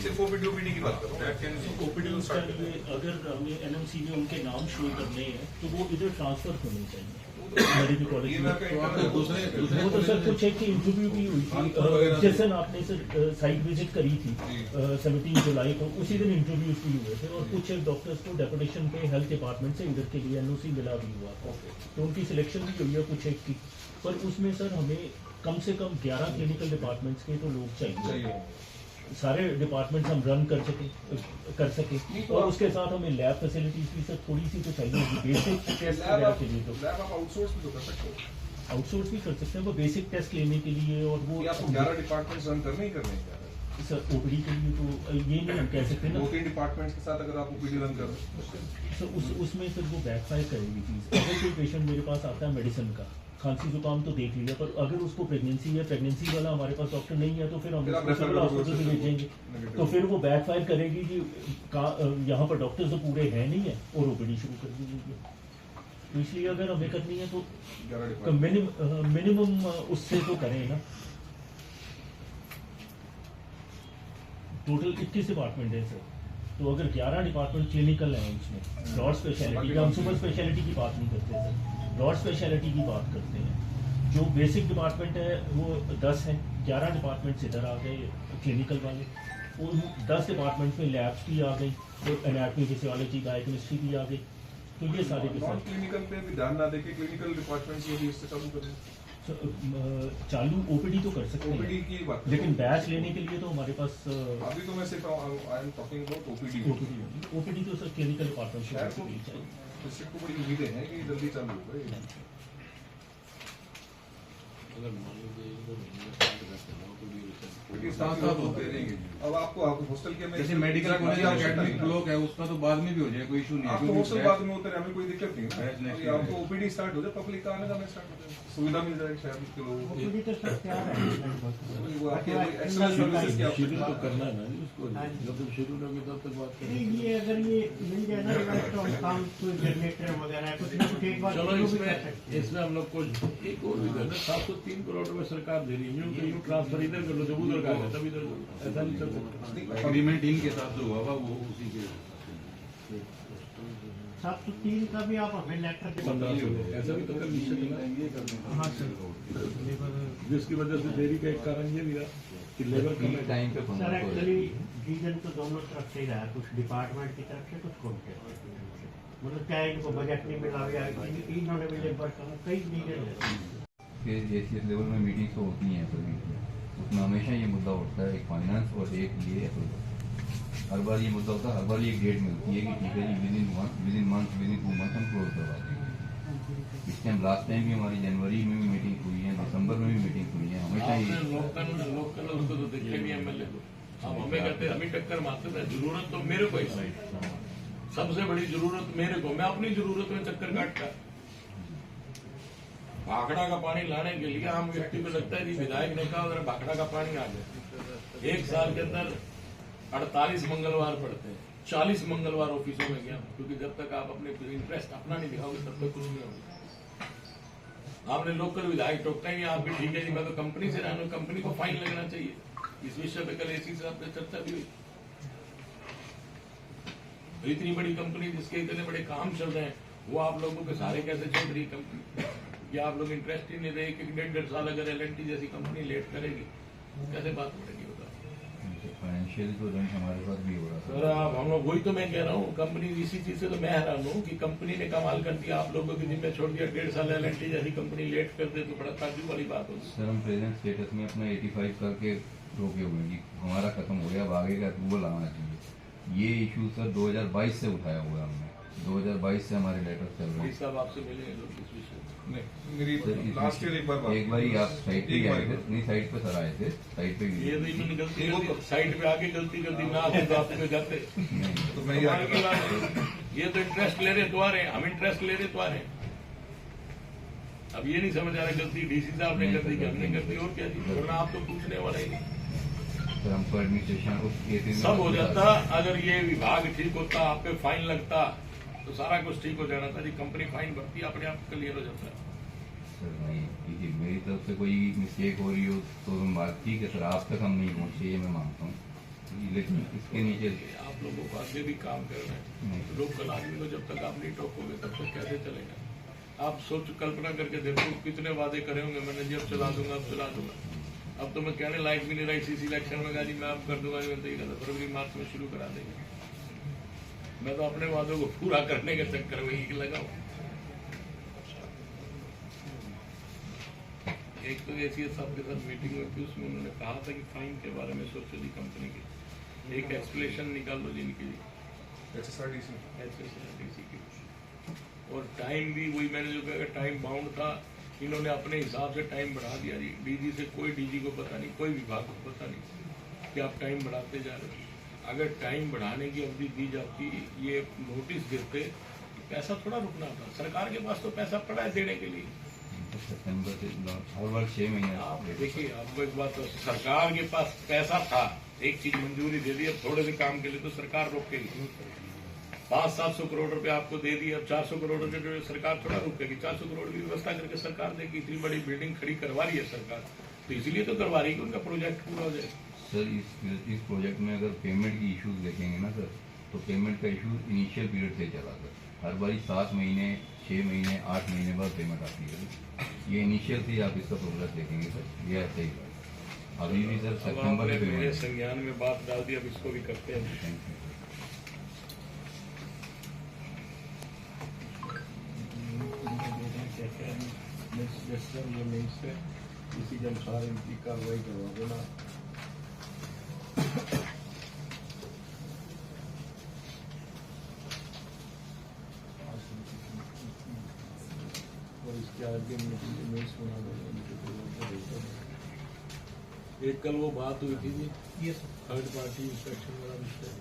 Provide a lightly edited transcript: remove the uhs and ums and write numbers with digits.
सिर्फ OPD OPD की बात कर रहा हूँ। ओपीडी अगर हमें एनएमसी में उनके नाम शो करने हैं तो वो इधर ट्रांसफर होने चाहिए मेडिकल कॉलेज में। वो तो सर कुछ एक इंटरव्यू भी हुई थी, जैसे आपने सर साइट विजिट करी थी 17 जुलाई को, उसी दिन इंटरव्यूज भी हुए थे और कुछ एक डॉक्टर्स को डेपुटेशन पे हेल्थ डिपार्टमेंट से इधर के लिए एनओसी मिला भी हुआ था, तो उनकी सिलेक्शन भी हुई है कुछ एक की। पर उसमें सर हमें कम से कम 11 क्लिनिकल डिपार्टमेंट्स के तो लोग चाहिए, सारे डिपार्टमेंट्स हम रन कर सके और उसके साथ हमें लैब फैसिलिटीज भी सर थोड़ी सी तो चाहिए होगी बेसिक टेस्ट वगैरह के लिए। तो लैब आप आउटसोर्स भी तो कर सकते हो, आउटसोर्स भी कर सकते हैं वो बेसिक टेस्ट लेने के लिए, और वो आपको 11 डिपार्टमेंट्स रन करने ही करने हैं सर ओपीडी के लिए। तो ये नहीं हम कह सकते ना 2-3 डिपार्टमेंट्स के साथ अगर आप ओपीडी रन कर रहे तो उसमें सर वो बैकफायर करेगी चीज़। अगर कोई पेशेंट मेरे पास आता है मेडिसिन का, खांसी जुकाम तो देख लिया, पर अगर उसको प्रेगनेंसी है, प्रेगनेंसी वाला हमारे पास डॉक्टर नहीं है, तो फिर हम उसको सिविल हॉस्पिटल से भेजेंगे, तो फिर वो बैकफायर करेगी कि यहाँ पर डॉक्टर तो पूरे हैं नहीं है और ओपीडी शुरू कर दीजिए। तो इसलिए अगर हमें करनी है तो मिनिमम उससे तो करें ना। टोटल 21 डिपार्टमेंट है सर, तो अगर 11 डिपार्टमेंट क्लिनिकल हैं उसमें ब्रॉड स्पेशलिटी, हम सुपर स्पेशलिटी की बात नहीं करते सर, ब्रॉड स्पेशलिटी की बात करते हैं। जो बेसिक डिपार्टमेंट है वो 10 है, 11 डिपार्टमेंट्स इधर आ गए क्लिनिकल वाले, उन 10 डिपार्टमेंट्स में लैब्स भी आ गई, तो एनाटॉमी फिजियोलॉजी बायोकेमिस्ट्री भी आ गई, तो ये सारे के साथ क्लिनिकल पे भी ध्यान ना देके क्लिनिकल डिपार्टमेंट्स में भी इससे चालू करें। चालू ओपीडी तो कर सकते ओपीडी हैं, की बात लेकिन बैच लेने के लिए तो हमारे पास अभी तो मैं सिर्फ I am talking about OPD तो सर क्लिनिकल डिपार्टमेंट से चाहिए। इससे को बड़ी उम्मीदें हैं कि जल्दी चालू होगा। साथ होते रहेंगे। अब आपको हॉस्टल के जैसे मेडिकल कॉलेज एकेडमिक ब्लॉक है उसका तो बाद में भी हो जाए, कोई इशू नहीं है। आपको हॉस्टल बाद में उतरे हमें कोई दिक्कत नहीं है, आपको ओपीडी स्टार्ट हो जाए, पब्लिक का आने जाना स्टार्ट हो जाए, सुविधा मिल जाएगी शहर के लोगों को। ओपीडी तो सब तैयार है, वो आपके एक्सेल सर्विसेज क्या शेड्यूल तो करना है ना उसको, जब तक शेड्यूल होगी तब तक बात करेंगे। ये अगर ये मिल जाए ना तो हम काम कोई जनरेटर वगैरह कुछ ना कुछ एक बार चलो इसमें हम लोग को एक और भी करना, 703 करोड़ रुपए सरकार दे रही है, यूं ट्रांसफर इधर कर लो, जब उधर का है तब इधर करो, ऐसा नहीं चल सकता। एग्रीमेंट इनके साथ जो हुआ वो उसी के 703 का भी आप हमें लेटर दे, ऐसा भी तो कर निश्चित। हाँ सर, जिसकी वजह से देरी का एक कारण ये भी रहा कि लेबर कम है। टाइम पे सर एक्चुअली रीजन तो दोनों तरफ से ही रहा, कुछ डिपार्टमेंट की तरफ से कुछ कॉन्ट्रैक्ट, मतलब क्या इनको बजट नहीं मिला या इन्होंने भी लेबर कम, कई रीजन है। एसीएस लेवल में मीटिंग्स तो होती हैं सभी, उसमें हमेशा ये मुद्दा उठता है, एक फाइनेंस और एक ये हर बार ये मुद्दा होता है, हर बार ये डेट मिलती है कि ठीक है जी विदिन 2 मंथ हम क्लोज करवा देंगे। इस टाइम लास्ट टाइम भी हमारी जनवरी में भी मीटिंग हुई है, दिसंबर में भी मीटिंग हुई है, हमेशा ये लोकल उसको तो देखते नहीं एमएलए को, हम हमें कहते हम ही टक्कर मारते थे, जरूरत तो मेरे को ही, सबसे बड़ी जरूरत मेरे को, मैं अपनी जरूरत में चक्कर काटता। भाखड़ा का पानी लाने के लिए हम व्यक्ति को लगता है कि विधायक ने कहा अगर भाखड़ा का पानी आ गया, एक साल के अंदर 48 मंगलवार पड़ते हैं, 40 मंगलवार ऑफिसों में गया, क्योंकि जब तक आप अपने इंटरेस्ट अपना नहीं दिखाओगे तब तक कुछ नहीं होगा। आपने लोकल विधायक टोकते हैं आप भी ठीक है जी, मैं तो कंपनी से रहा हूं, कंपनी को फाइन लगना चाहिए। इस विषय पे कल एसी से आपने चर्चा भी हुई, इतनी बड़ी कंपनी जिसके इतने बड़े काम चल रहे हैं, वो आप लोगों के सारे कैसे चल रही कंपनी, या आप लोग इंटरेस्ट ही नहीं रहे कि 1.5 साल अगर एलएनटी जैसी कंपनी लेट करेगी कैसे बात बढ़ेगी, बताओ। फाइनेंशियल तो रन हमारे पास भी हो रहा था सर आप हम लोग वही तो मैं कह रहा हूँ, कंपनी इसी चीज से तो मैं हैरान हूँ कि कंपनी ने कमाल कर दिया, आप लोगों के जिम्मे छोड़ दिया, 1.5 साल एलएनटी जैसी कंपनी लेट कर दे तो बड़ा ताज्जुब वाली बात होगी। सर हम प्रेजेंट स्टेटस में अपना 85 करके रोके हुए हैं, हमारा खत्म हो गया, अब आगे का अप्रूवल आना चाहिए। ये इशू सर 2022 से उठाया हुआ है हमने, 2022 से हमारे लेटर चल रहे हैं। साहब आपसे मिले लोग इस विषय मेरी लास्ट ईयर एक बार ही आप साइट पे आए थे, नहीं साइट पे सर आए थे, साइट पे ये तो इन्होंने गलती साइड पे आके गलती ना आते तो आप जाते, तो मैं ये तो इंटरेस्ट ले रहे तो आ रहे, हम इंटरेस्ट ले रहे तो आ रहे। अब ये नहीं समझ आ रहा गलती डीसी साहब ने कर दी कि हमने कर दी, और क्या जी, वरना आप तो पूछने वाला ही नहीं। सर हमको एडमिनिस्ट्रेशन सब हो जाता, अगर ये विभाग ठीक होता, आप पे फाइन लगता तो सारा कुछ ठीक हो जाना था जी, कंपनी फाइन भरती अपने आप क्लियर हो जाता है। सर नहीं, मेरी तरफ से कोई मिस्टेक हो रही हो तो हम बात ठीक है सर, आप तक हम नहीं पहुंचे ये मैं मानता हूँ, लेकिन इसके नीचे आप लोगों को आगे भी काम करना है। नहीं। लोकल आदमी को जब तक आप नहीं टोकोगे तब तक कैसे चलेगा? आप सोच कल्पना करके देखो कितने वादे करे होंगे मैंने जी अब चला दूंगा अब चला दूंगा। अब तो मैं कहने लायक भी नहीं रहा इसी इलेक्शन में कहा जी मैं अब कर दूंगा फरवरी मार्च में शुरू करा देंगे। मैं तो अपने वादों को पूरा करने के चक्कर में ही लगा हूं। एक तो ऐसी साहब के साथ मीटिंग हुई थी उसमें उन्होंने कहा था कि फाइन के बारे में सोचो जी कंपनी की एक एक्सप्लेनेशन निकाल लो जिनकी HSRTC की। और टाइम भी वही मैंने जो कहा टाइम बाउंड था इन्होंने अपने हिसाब से टाइम बढ़ा दिया जी। डीजी से कोई डीजी को पता नहीं कोई विभाग को पता नहीं कि आप टाइम बढ़ाते जा रहे हो। अगर टाइम बढ़ाने की अवधि दी जाती ये नोटिस देते पैसा थोड़ा रुकना था। सरकार के पास तो पैसा पड़ा है देने के लिए। सितंबर से हर बार 6 महीने आप देखिए आपको एक बात तो सरकार के पास पैसा था एक चीज मंजूरी दे दी अब थोड़े से काम के लिए तो सरकार रोकेगी। 500-700 करोड़ रुपए आपको दे दी अब 400 करोड़ रुपए जो सरकार थोड़ा रुकेगी। 400 करोड़ की व्यवस्था करके सरकार देगी। इतनी बड़ी बिल्डिंग खड़ी करवा रही है सरकार तो इसलिए तो करवा रही है कि उनका प्रोजेक्ट पूरा हो जाए। सर इस प्रोजेक्ट में अगर पेमेंट की इश्यूज देखेंगे ना सर तो पेमेंट का इशू इनिशियल पीरियड से चला सर। हर बारी 7 महीने 6 महीने 8 महीने बाद पेमेंट आती है। ये इनिशियल से आप इसका प्रोग्रेस देखेंगे सर ये ऐसे ही अभी भी सर अब सितंबर आपने में मेरे पेमेंट। संज्ञान में बात डाल दी अब इसको भी करते हैं। Thank you. इसी के अनुसार इनकी कार्रवाई करवा देना। और इसके आगे नहीं सुना एक कल वो बात हुई थी जी थर्ड पार्टी इंस्पेक्शन वाला विषय।